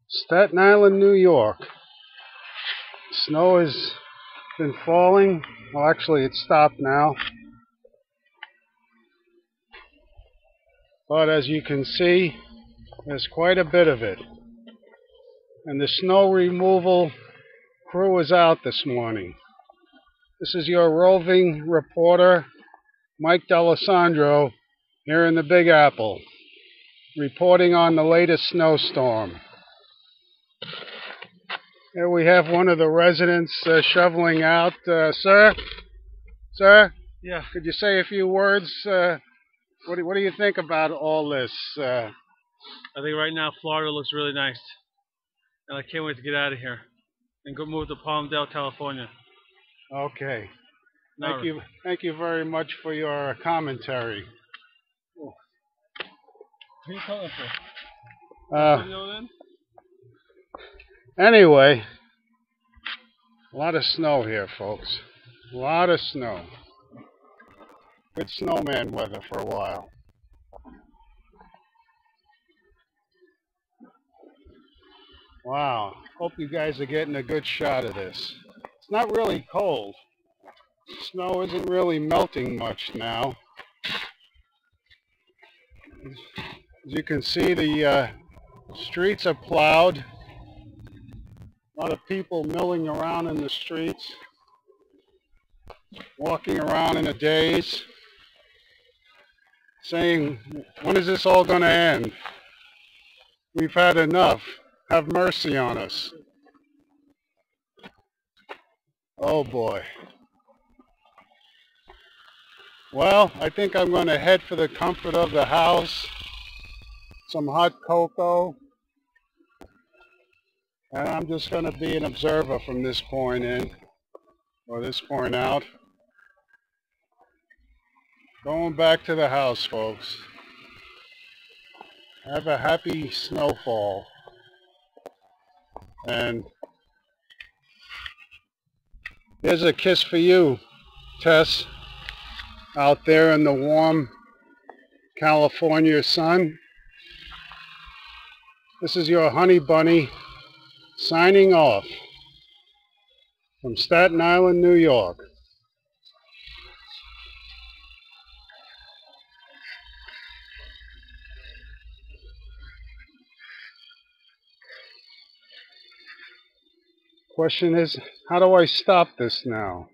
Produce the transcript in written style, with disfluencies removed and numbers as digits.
Staten Island, New York. Snow has been falling. Well, actually, it's stopped now. But as you can see, there's quite a bit of it. And the snow removal crew is out this morning. This is your roving reporter, Mike D'Alessandro, here in the Big Apple, reporting on the latest snowstorm. Here we have one of the residents shoveling out. Sir? Yeah. Could you say a few words? What do you think about all this? I think right now Florida looks really nice. And I can't wait to get out of here and go move to Palmdale, California. Okay. Thank you very much for your commentary. Who are you calling for? Anyway, a lot of snow here, folks. A lot of snow. Good snowman weather for a while. Wow. Hope you guys are getting a good shot of this. It's not really cold. Snow isn't really melting much now. As you can see, the streets are plowed. A lot of people milling around in the streets, walking around in a daze, saying, when is this all going to end? We've had enough. Have mercy on us. Oh boy. Well, I think I'm going to head for the comfort of the house, some hot cocoa, and I'm just going to be an observer from this point in, or this point out. Going back to the house, folks. Have a happy snowfall. And here's a kiss for you, Tess, out there in the warm California sun. This is your honey bunny signing off from Staten Island, New York. Question is, how do I stop this now?